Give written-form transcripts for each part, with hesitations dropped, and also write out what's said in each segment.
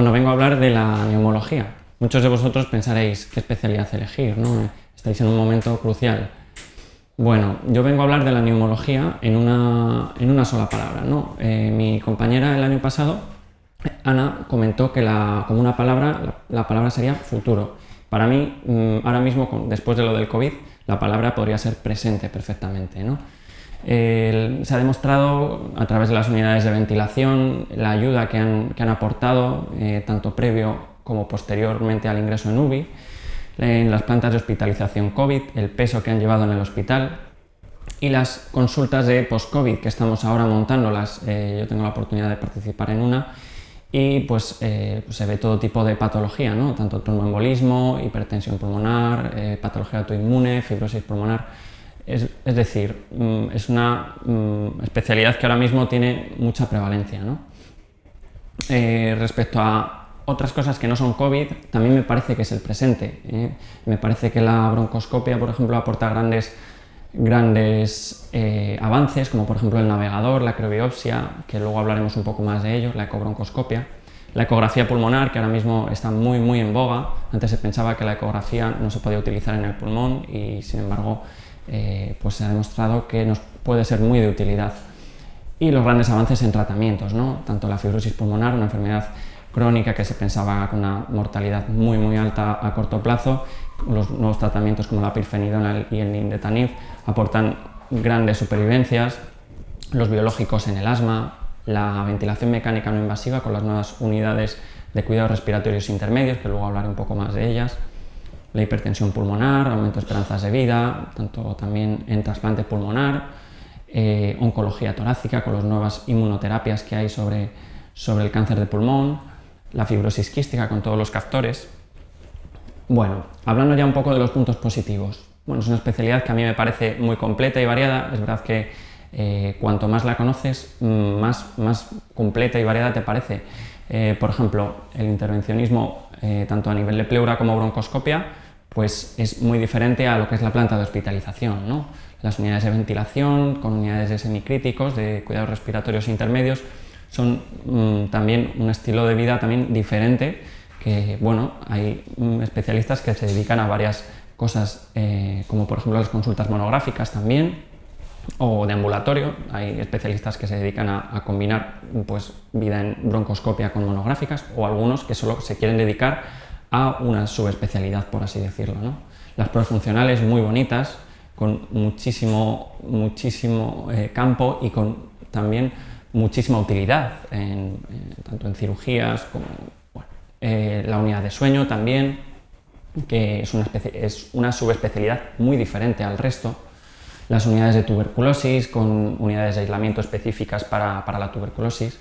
Bueno, vengo a hablar de la neumología. Muchos de vosotros pensaréis qué especialidad elegir, ¿no? Estáis en un momento crucial. Bueno, yo vengo a hablar de la neumología en una sola palabra, ¿no? Mi compañera el año pasado, Ana, comentó que como una palabra, la palabra sería futuro. Para mí, ahora mismo, después de lo del COVID, la palabra podría ser presente perfectamente, ¿no? Se ha demostrado a través de las unidades de ventilación la ayuda que han aportado, tanto previo como posteriormente al ingreso en UBI, en las plantas de hospitalización COVID, el peso que han llevado en el hospital y las consultas de post-COVID que estamos ahora montándolas. Yo tengo la oportunidad de participar en una y pues se ve todo tipo de patología, ¿no? Tanto tromboembolismo, hipertensión pulmonar, patología autoinmune, fibrosis pulmonar. Es decir, es una especialidad que ahora mismo tiene mucha prevalencia, ¿no? Respecto a otras cosas que no son COVID, también me parece que es el presente. Me parece que la broncoscopia, por ejemplo, aporta grandes avances, como por ejemplo el navegador, la criobiopsia, que luego hablaremos un poco más de ello, la ecobroncoscopia, la ecografía pulmonar, que ahora mismo está muy en boga. Antes se pensaba que la ecografía no se podía utilizar en el pulmón y, sin embargo, pues se ha demostrado que nos puede ser muy de utilidad. Y los grandes avances en tratamientos, ¿no? Tanto la fibrosis pulmonar, una enfermedad crónica que se pensaba con una mortalidad muy alta a corto plazo, los nuevos tratamientos como la pirfenidona y el nintedanib aportan grandes supervivencias, los biológicos en el asma, la ventilación mecánica no invasiva con las nuevas unidades de cuidados respiratorios intermedios, que luego hablaré un poco más de ellas, la hipertensión pulmonar, aumento de esperanzas de vida, tanto también en trasplante pulmonar, oncología torácica con las nuevas inmunoterapias que hay sobre el cáncer de pulmón, la fibrosis quística con todos los captores. Bueno, hablando ya un poco de los puntos positivos. Bueno, es una especialidad que a mí me parece muy completa y variada. Es verdad que cuanto más la conoces, más completa y variada te parece. Por ejemplo, el intervencionismo, tanto a nivel de pleura como broncoscopia, pues es muy diferente a lo que es la planta de hospitalización, ¿no? Las unidades de ventilación con unidades de semicríticos, de cuidados respiratorios intermedios, son también un estilo de vida también diferente, que bueno, hay especialistas que se dedican a varias cosas, como por ejemplo las consultas monográficas también, o de ambulatorio. Hay especialistas que se dedican a combinar pues vida en broncoscopia con monográficas, o algunos que solo se quieren dedicar a una subespecialidad, por así decirlo, ¿no? Las pruebas funcionales muy bonitas, con muchísimo campo y con también muchísima utilidad, tanto en cirugías como la unidad de sueño también, que es una subespecialidad muy diferente al resto. Las unidades de tuberculosis, con unidades de aislamiento específicas para la tuberculosis,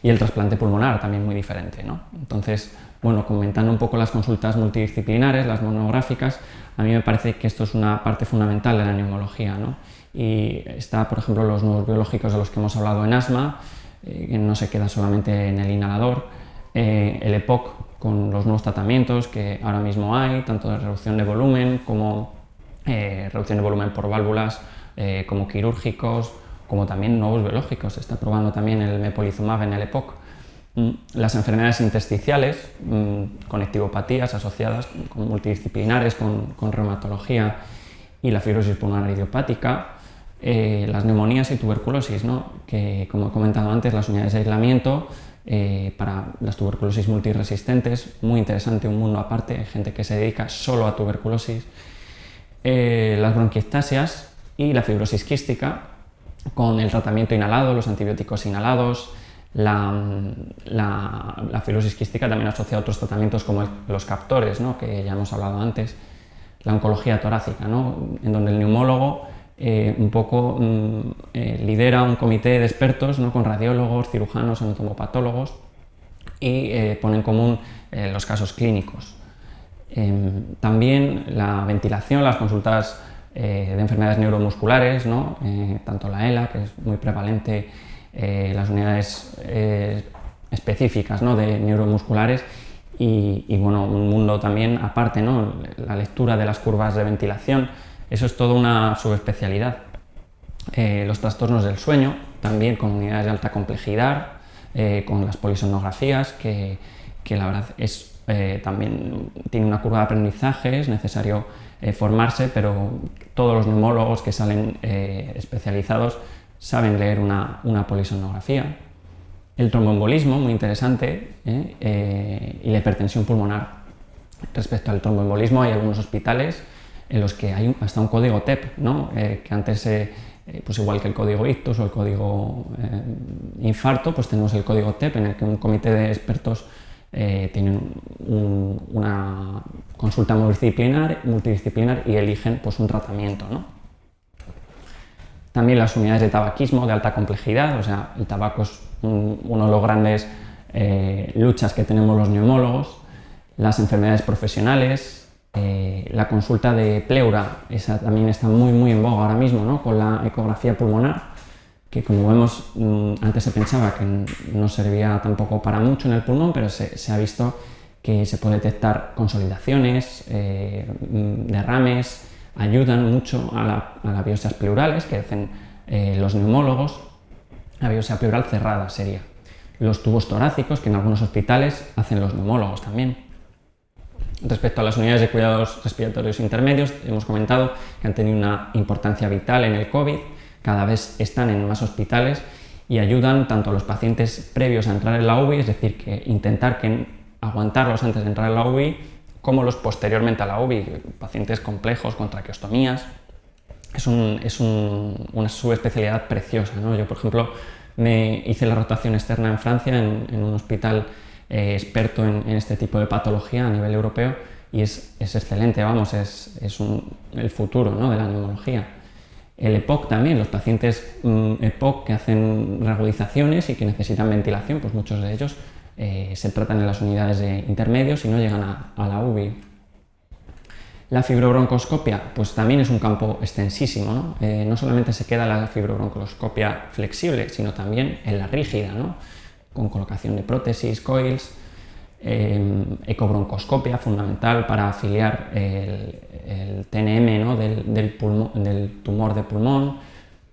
y el trasplante pulmonar también muy diferente, ¿no? Entonces, bueno, comentando un poco las consultas multidisciplinares, las monográficas, a mí me parece que esto es una parte fundamental de la neumología, ¿no? Y está, por ejemplo, los nuevos biológicos de los que hemos hablado en asma, que no se queda solamente en el inhalador, el EPOC con los nuevos tratamientos que ahora mismo hay, tanto de reducción de volumen como reducción de volumen por válvulas, como quirúrgicos, como también nuevos biológicos. Se está probando también el mepolizumab en el EPOC. Las enfermedades intersticiales, conectivopatías asociadas con multidisciplinares, con reumatología y la fibrosis pulmonar idiopática, las neumonías y tuberculosis, ¿no? Que, como he comentado antes, las unidades de aislamiento para las tuberculosis multiresistentes, muy interesante, un mundo aparte, hay gente que se dedica solo a tuberculosis, las bronquiectasias y la fibrosis quística, con el tratamiento inhalado, los antibióticos inhalados, la fibrosis quística también asociada a otros tratamientos como los captores, ¿no? Que ya hemos hablado antes, la oncología torácica, ¿no? En donde el neumólogo un poco lidera un comité de expertos, ¿no? Con radiólogos, cirujanos, anatomopatólogos, y pone en común los casos clínicos. También la ventilación, las consultas de enfermedades neuromusculares, ¿no? Tanto la ELA, que es muy prevalente, las unidades específicas, ¿no? De neuromusculares, y bueno, un mundo también aparte, ¿no? La lectura de las curvas de ventilación, eso es toda una subespecialidad. Los trastornos del sueño, también con unidades de alta complejidad, con las polisomnografías, que la verdad es también tiene una curva de aprendizaje, es necesario formarse, pero todos los neumólogos que salen especializados saben leer una polisomnografía. El tromboembolismo, muy interesante, y la hipertensión pulmonar. Respecto al tromboembolismo, hay algunos hospitales en los que hay hasta un código TEP, ¿no? Que antes, pues igual que el código ictus o el código infarto, pues tenemos el código TEP, en el que un comité de expertos tienen una consulta multidisciplinar y eligen pues un tratamiento, ¿no? También las unidades de tabaquismo de alta complejidad, o sea, el tabaco es uno de los grandes luchas que tenemos los neumólogos. Las enfermedades profesionales, la consulta de pleura, esa también está muy en boga ahora mismo, ¿no? Con la ecografía pulmonar, que como vemos antes se pensaba que no servía tampoco para mucho en el pulmón, pero se ha visto que se puede detectar consolidaciones, derrames, ayudan mucho a las biopsias pleurales que hacen los neumólogos. La biopsia pleural cerrada sería. Los tubos torácicos, que en algunos hospitales hacen los neumólogos también. Respecto a las unidades de cuidados respiratorios intermedios, hemos comentado que han tenido una importancia vital en el COVID, cada vez están en más hospitales y ayudan tanto a los pacientes previos a entrar en la UBI, es decir, que intentar aguantarlos antes de entrar en la UBI, como los posteriormente a la UBI, pacientes complejos con traqueostomías. Es una subespecialidad preciosa, ¿no? Yo, por ejemplo, me hice la rotación externa en Francia, en un hospital experto en este tipo de patología a nivel europeo, y es excelente, vamos, es el futuro, ¿no?, de la neumología. El EPOC también, los pacientes EPOC que hacen reagudizaciones y que necesitan ventilación, pues muchos de ellos se tratan en las unidades de intermedios y no llegan a la UBI. La fibrobroncoscopia, pues también es un campo extensísimo, ¿no? No solamente se queda la fibrobroncoscopia flexible, sino también en la rígida, ¿no?, con colocación de prótesis, coils, ecobroncoscopia, fundamental para afiliar el TNM, ¿no?, del tumor de pulmón,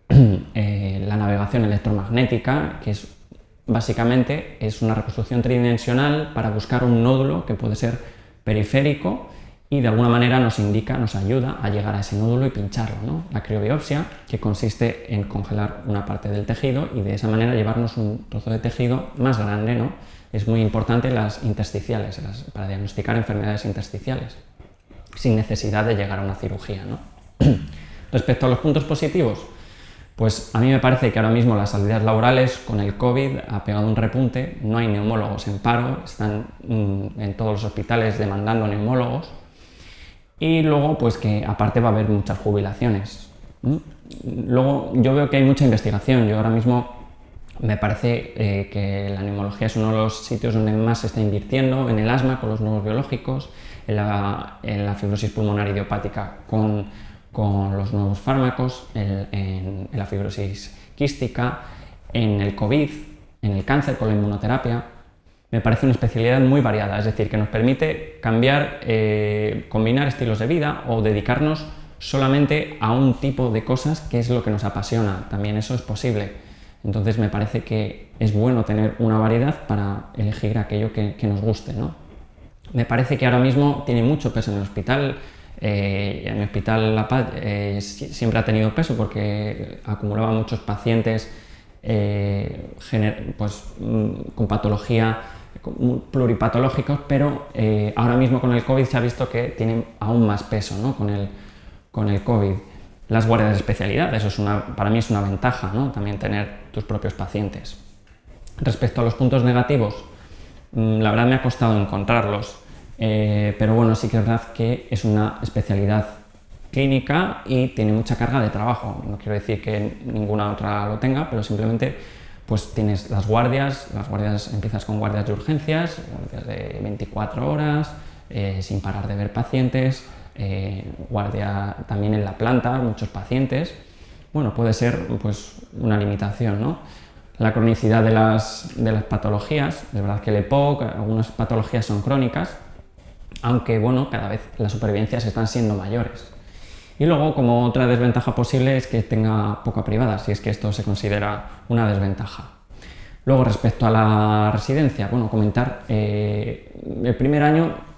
la navegación electromagnética, que básicamente es una reconstrucción tridimensional para buscar un nódulo que puede ser periférico y de alguna manera nos ayuda a llegar a ese nódulo y pincharlo, ¿no? La criobiopsia, que consiste en congelar una parte del tejido y de esa manera llevarnos un trozo de tejido más grande, ¿no? Es muy importante las intersticiales, para diagnosticar enfermedades intersticiales, sin necesidad de llegar a una cirugía, ¿no? Respecto a los puntos positivos, pues a mí me parece que ahora mismo las salidas laborales con el COVID ha pegado un repunte, no hay neumólogos en paro, están en todos los hospitales demandando neumólogos. Y luego, pues que aparte va a haber muchas jubilaciones. Luego, yo veo que hay mucha investigación. Yo ahora mismo me parece que la neumología es uno de los sitios donde más se está invirtiendo, en el asma con los nuevos biológicos, en la fibrosis pulmonar idiopática con los nuevos fármacos, en la fibrosis quística, en el COVID, en el cáncer con la inmunoterapia. Me parece una especialidad muy variada, es decir, que nos permite cambiar, combinar estilos de vida o dedicarnos solamente a un tipo de cosas que es lo que nos apasiona. También eso es posible. Entonces me parece que es bueno tener una variedad para elegir aquello que nos guste, ¿no? Me parece que ahora mismo tiene mucho peso en el hospital. En el hospital La Paz siempre ha tenido peso porque acumulaba muchos pacientes con patología pluripatológicos, pero ahora mismo con el COVID se ha visto que tienen aún más peso, ¿no?, con el COVID. Las guardias de especialidad, para mí es una ventaja, ¿no?, también tener tus propios pacientes. Respecto a los puntos negativos, la verdad me ha costado encontrarlos, pero bueno, sí que es verdad que es una especialidad clínica y tiene mucha carga de trabajo. No quiero decir que ninguna otra lo tenga, pero simplemente pues tienes las guardias, empiezas con guardias de urgencias, guardias de 24 horas, sin parar de ver pacientes, guardia también en la planta, muchos pacientes. Bueno, puede ser pues una limitación, ¿no? La cronicidad de las patologías, es verdad que el EPOC, algunas patologías son crónicas, aunque bueno, cada vez las supervivencias están siendo mayores. Y luego, como otra desventaja posible, es que tenga poca privada, si es que esto se considera una desventaja. Luego, respecto a la residencia, bueno, comentar, el primer año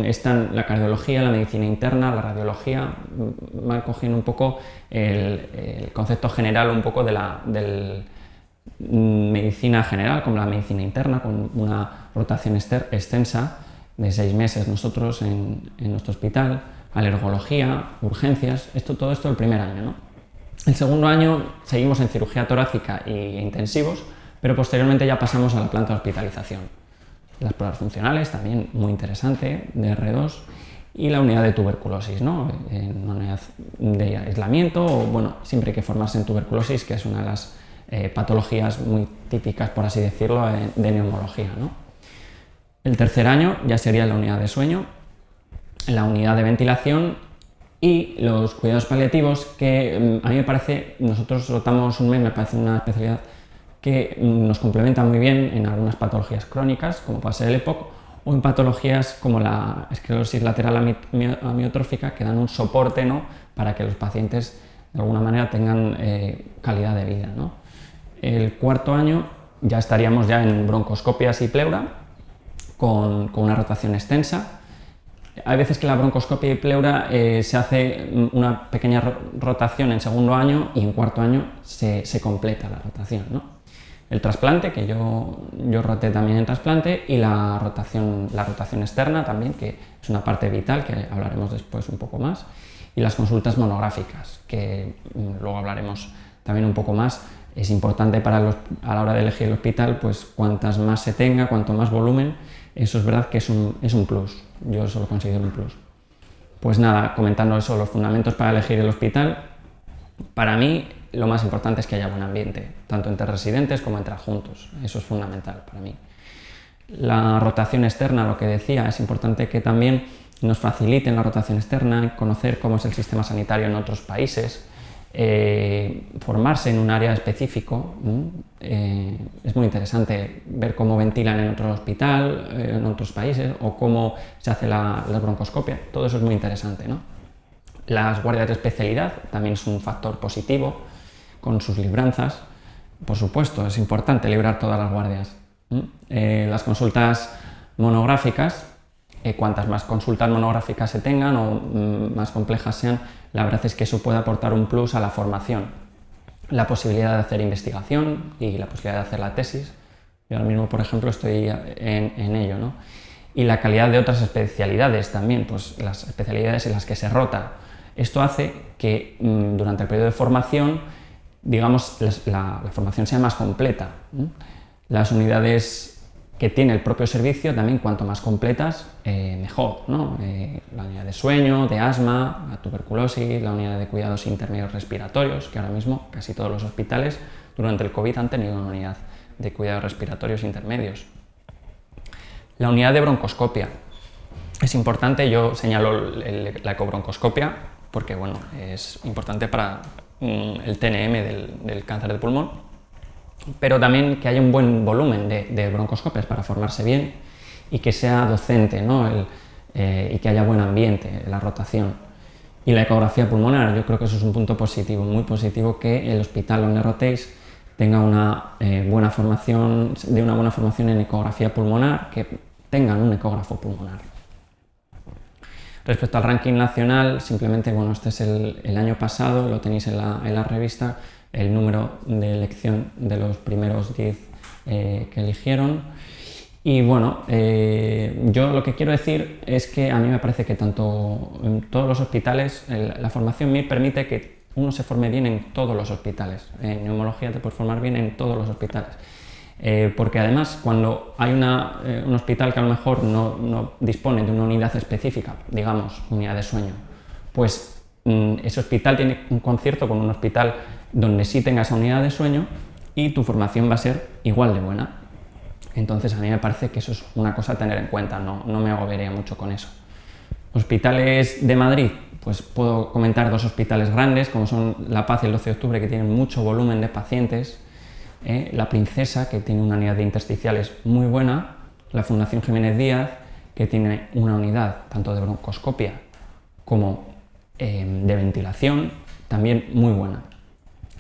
están la cardiología, la medicina interna, la radiología, van cogiendo un poco el concepto general un poco de la medicina general, como la medicina interna, con una rotación extensa de 6 meses nosotros en nuestro hospital, alergología, urgencias, todo esto el primer año, ¿no? El segundo año seguimos en cirugía torácica e intensivos, pero posteriormente ya pasamos a la planta de hospitalización. Las pruebas funcionales, también muy interesante, de R2, y la unidad de tuberculosis, ¿no? En una unidad de aislamiento, o bueno, siempre hay que formarse en tuberculosis, que es una de las patologías muy típicas, por así decirlo, de neumología, ¿no? El tercer año ya sería la unidad de sueño, la unidad de ventilación y los cuidados paliativos, que a mí me parece, nosotros rotamos un mes, me parece una especialidad que nos complementa muy bien en algunas patologías crónicas, como puede ser el EPOC, o en patologías como la esclerosis lateral amiotrófica, que dan un soporte, ¿no?, para que los pacientes de alguna manera tengan calidad de vida, ¿no? El cuarto año ya estaríamos ya en broncoscopias y pleura, con una rotación extensa. Hay veces que la broncoscopia y pleura se hace una pequeña rotación en segundo año y en cuarto año se completa la rotación, ¿no? El trasplante, que yo roté también en trasplante, y la rotación externa también, que es una parte vital, que hablaremos después un poco más, y las consultas monográficas, que luego hablaremos también un poco más. Es importante a la hora de elegir el hospital, pues cuantas más se tenga, cuanto más volumen, eso es verdad que es un plus, yo eso lo considero un plus. Pues nada, comentando eso, los fundamentos para elegir el hospital, para mí lo más importante es que haya buen ambiente, tanto entre residentes como entre adjuntos, eso es fundamental para mí. La rotación externa, lo que decía, es importante que también nos faciliten la rotación externa, conocer cómo es el sistema sanitario en otros países, formarse en un área específico. Es muy interesante ver cómo ventilan en otro hospital, en otros países, o cómo se hace la broncoscopia. Todo eso es muy interesante, ¿no? Las guardias de especialidad también es un factor positivo, con sus libranzas. Por supuesto, es importante librar todas las guardias. Las consultas monográficas, cuantas más consultas monográficas se tengan o más complejas sean, la verdad es que eso puede aportar un plus a la formación. La posibilidad de hacer investigación y la posibilidad de hacer la tesis. Yo ahora mismo, por ejemplo, estoy en ello, ¿no? Y la calidad de otras especialidades también, pues las especialidades en las que se rota. Esto hace que durante el periodo de formación, digamos, la formación sea más completa. Las unidades que tiene el propio servicio, también cuanto más completas, mejor, ¿no? La unidad de sueño, de asma, la tuberculosis, la unidad de cuidados intermedios respiratorios, que ahora mismo casi todos los hospitales durante el COVID han tenido una unidad de cuidados respiratorios intermedios. La unidad de broncoscopia. Es importante, yo señalo la ecobroncoscopia, porque bueno, es importante para el TNM del cáncer de pulmón, pero también que haya un buen volumen de broncoscopias para formarse bien y que sea docente, ¿no? Y que haya buen ambiente, la rotación. Y la ecografía pulmonar, yo creo que eso es un punto positivo, muy positivo, que el hospital donde rotéis tenga una buena formación en ecografía pulmonar, que tengan un ecógrafo pulmonar. Respecto al ranking nacional, simplemente, bueno, este es el año pasado, lo tenéis en la revista, el número de elección de los primeros 10 que eligieron. Y bueno, yo lo que quiero decir es que a mí me parece que tanto en todos los hospitales, la formación MIR permite que uno se forme bien en todos los hospitales. En neumología te puedes formar bien en todos los hospitales. Porque además, cuando hay un hospital que a lo mejor no dispone de una unidad específica, digamos, unidad de sueño, pues ese hospital tiene un concierto con un hospital donde sí tenga esa unidad de sueño y tu formación va a ser igual de buena. Entonces a mí me parece que eso es una cosa a tener en cuenta, no me agobiaría mucho con eso. Hospitales de Madrid, pues puedo comentar 2 hospitales grandes, como son La Paz y el 12 de octubre, que tienen mucho volumen de pacientes, La Princesa, que tiene una unidad de intersticiales muy buena, la Fundación Jiménez Díaz, que tiene una unidad tanto de broncoscopia como de ventilación, también muy buena.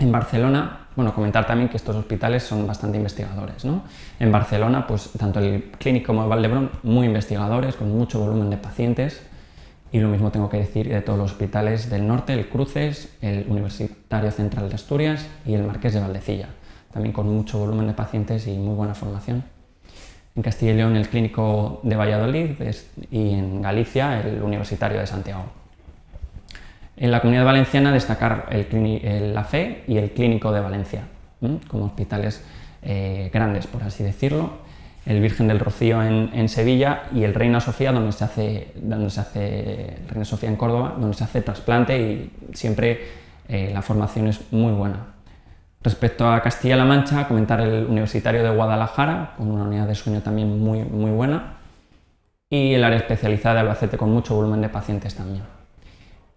En Barcelona, bueno, comentar también que estos hospitales son bastante investigadores, ¿no? En Barcelona, pues tanto el Clínic como el Vall d'Hebron, muy investigadores, con mucho volumen de pacientes, y lo mismo tengo que decir de todos los hospitales del norte, el Cruces, el Universitario Central de Asturias y el Marqués de Valdecilla, también con mucho volumen de pacientes y muy buena formación. En Castilla y León, el Clínico de Valladolid, y en Galicia, el Universitario de Santiago. En la Comunidad Valenciana, destacar la FE y el Clínico de Valencia, como hospitales grandes, por así decirlo. El Virgen del Rocío en Sevilla y el Reina Sofía, Reina Sofía en Córdoba, donde se hace trasplante y siempre la formación es muy buena. Respecto a Castilla-La Mancha, comentar el Universitario de Guadalajara, con una unidad de sueño también muy buena, y el área especializada de Albacete, con mucho volumen de pacientes también.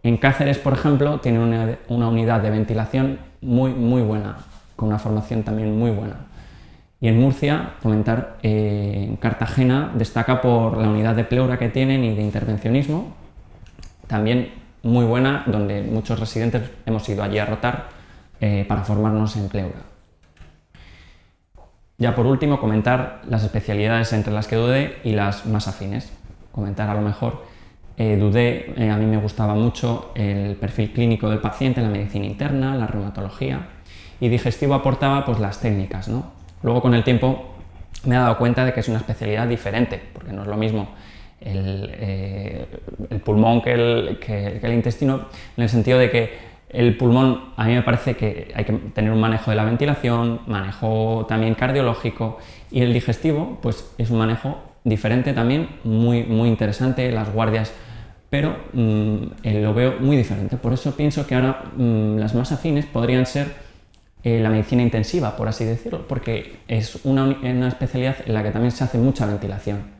En Cáceres, por ejemplo, tiene una unidad de ventilación muy buena, con una formación también muy buena. Y en Murcia, comentar, en Cartagena destaca por la unidad de pleura que tienen y de intervencionismo, también muy buena, donde muchos residentes hemos ido allí a rotar para formarnos en pleura. Ya por último, comentar las especialidades entre las que dudé y las más afines. Comentar a lo mejor dudé, a mí me gustaba mucho el perfil clínico del paciente, la medicina interna, la reumatología, y digestivo aportaba pues las técnicas, ¿no? Luego con el tiempo me he dado cuenta de que es una especialidad diferente, porque no es lo mismo el pulmón que el intestino, en el sentido de que el pulmón, a mí me parece que hay que tener un manejo de la ventilación, manejo también cardiológico, y el digestivo pues es un manejo diferente también, muy interesante, las guardias, pero lo veo muy diferente. Por eso pienso que ahora las más afines podrían ser la medicina intensiva, por así decirlo, porque es una especialidad en la que también se hace mucha ventilación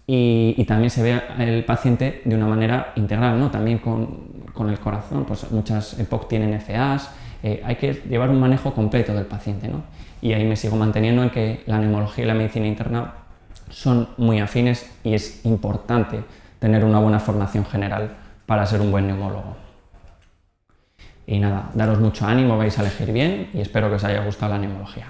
y también se ve al paciente de una manera integral, ¿no? También con el corazón, pues muchas EPOC tienen FAs, hay que llevar un manejo completo del paciente, ¿no? Y ahí me sigo manteniendo en que la neumología y la medicina interna son muy afines y es importante tener una buena formación general para ser un buen neumólogo. Y nada, daros mucho ánimo, vais a elegir bien y espero que os haya gustado la neumología.